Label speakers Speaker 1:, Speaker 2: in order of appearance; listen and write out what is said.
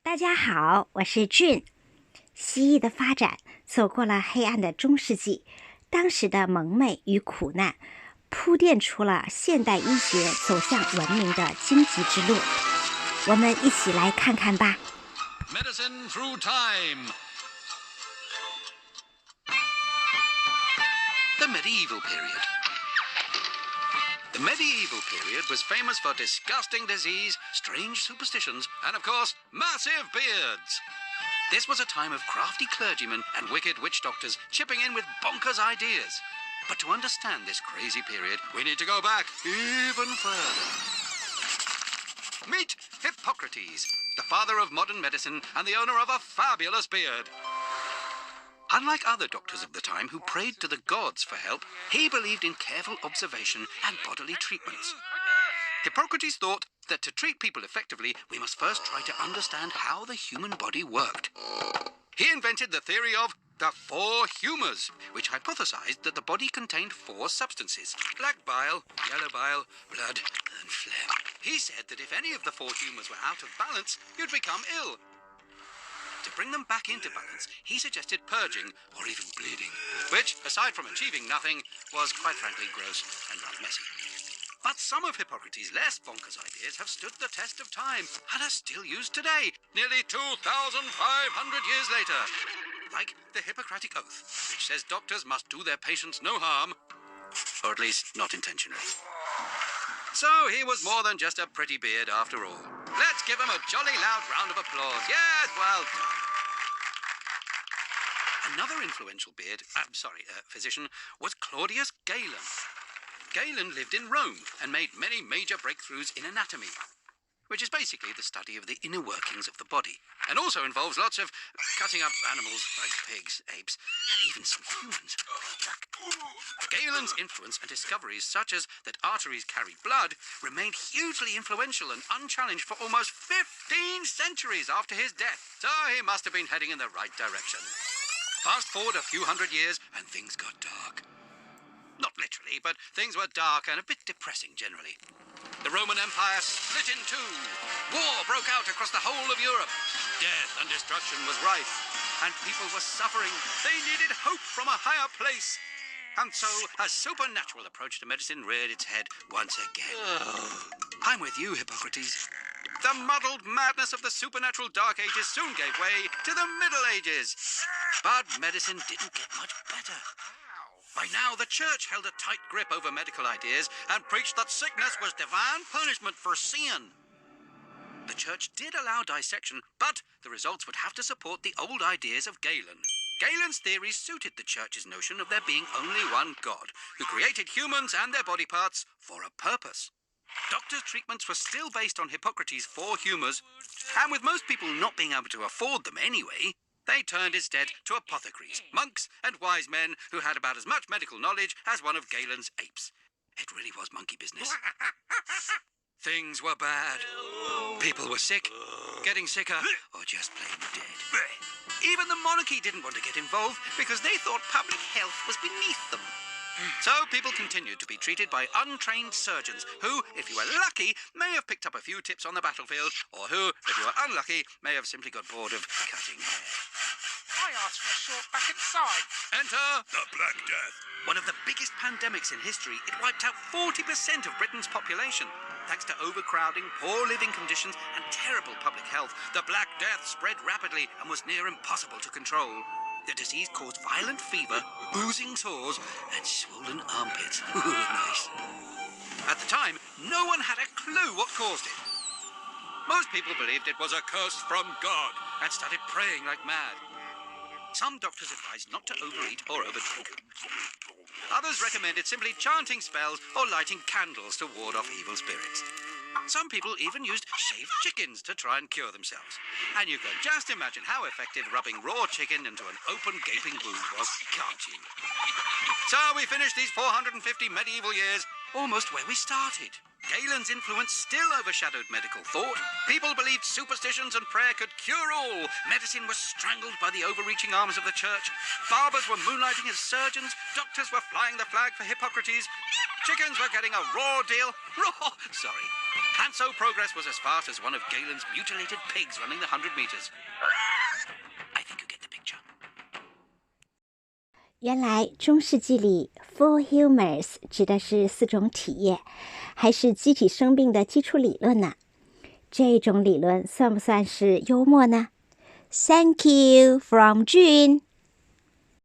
Speaker 1: 大家好，我是俊。西医的发展走过了黑暗的中世纪，当时的蒙昧与苦难，铺垫出了现代医学走向文明的荆棘之路。我们一起来看看吧。
Speaker 2: Medicine through time. The medieval period. The medieval period was famous for disgusting disease, strange superstitions, and of course, massive beards. This was a time of crafty clergymen and wicked witch doctors chipping in with bonkers ideas. But to understand this crazy period, we need to go back even further. Meet Hippocrates, the father of modern medicine and the owner of a fabulous beard. Unlike other doctors of the time who prayed to the gods for help, he believed in careful observation and bodily treatments. Hippocrates thought that to treat people effectively, we must first try to understand how the human body worked. He invented the theory of the four humours, which hypothesized that the body contained four substances: black bile, yellow bile, blood, and phlegm. He said that if any of the four humours were out of balance, you'd become ill. To bring them back into balance, he suggested purging or even bleeding, which, aside from achieving nothing, was quite frankly gross and rather messy. But some of Hippocrates' less bonkers ideas have stood the test of time and are still used today, nearly 2,500 years later. Like the Hippocratic Oath, which says doctors must do their patients no harm, or at least not intentionally. So he was more than just a pretty beard after all. Let's give him a jolly loud round of applause. Yes, well done. Another influential physician was Claudius Galen. Galen lived in Rome and made many major breakthroughs in anatomy, which is basically the study of the inner workings of the body, and also involves lots of cutting up animals like pigs, apes, and even some humans. Galen's influence and discoveries, such as that arteries carry blood, remained hugely influential and unchallenged for almost 15 centuries after his death, so he must have been heading in the right direction. Fast forward a few hundred years, and things got dark. Not literally, but things were dark and a bit depressing generally. The Roman Empire split in two. War broke out across the whole of Europe. Death and destruction was rife, and people were suffering. They needed hope from a higher place. And so a supernatural approach to medicine reared its head once again. I'm with you, Hippocrates. The muddled madness of the supernatural Dark Ages soon gave way to the Middle Ages. But medicine didn't get much better. By now, the church held a tight grip over medical ideas and preached that sickness was divine punishment for sin. The church did allow dissection, but the results would have to support the old ideas of Galen. Galen's theories suited the church's notion of there being only one God, who created humans and their body parts for a purpose. Doctors' treatments were still based on Hippocrates' four humours, and with most people not being able to afford them anyway, they turned instead to apothecaries, monks and wise men who had about as much medical knowledge as one of Galen's apes. It really was monkey business. Things were bad. People were sick, getting sicker, or just plain dead. Even the monarchy didn't want to get involved because they thought public health was beneath them. So people continued to be treated by untrained surgeons who, if you were lucky, may have picked up a few tips on the battlefield, or who, if you were unlucky, may have simply got bored of cutting hair.
Speaker 3: I asked for a short back inside.
Speaker 2: Enter the Black Death. One of the biggest pandemics in history, it wiped out 40% of Britain's population. Thanks to overcrowding, poor living conditions, and terrible public health, the Black Death spread rapidly and was near impossible to control. The disease caused violent fever, oozing sores, and swollen armpits. Nice. At the time, no one had a clue what caused it. Most people believed it was a curse from God and started praying like mad. Some doctors advised not to overeat or overdrink. Others recommended simply chanting spells or lighting candles to ward off evil spirits. Some people even used shaved chickens to try and cure themselves. And you can just imagine how effective rubbing raw chicken into an open, gaping wound was, can't you? So we finished these 450 medieval years almost where we started. Galen's influence still overshadowed medical thought. People believed superstitions and prayer could cure all. Medicine was strangled by the overreaching arms of the church. Barbers were moonlighting as surgeons. Doctors were flying the flag for Hippocrates. Chickens were getting a raw deal. And so progress was as fast as one of Galen's mutilated pigs running the 100 meters. I think you get the picture.
Speaker 1: 原来中世纪里 four humors 指的是4种体液，还是机体生病的基础理论呢。这种理论算不算是幽默呢？ Thank you from June.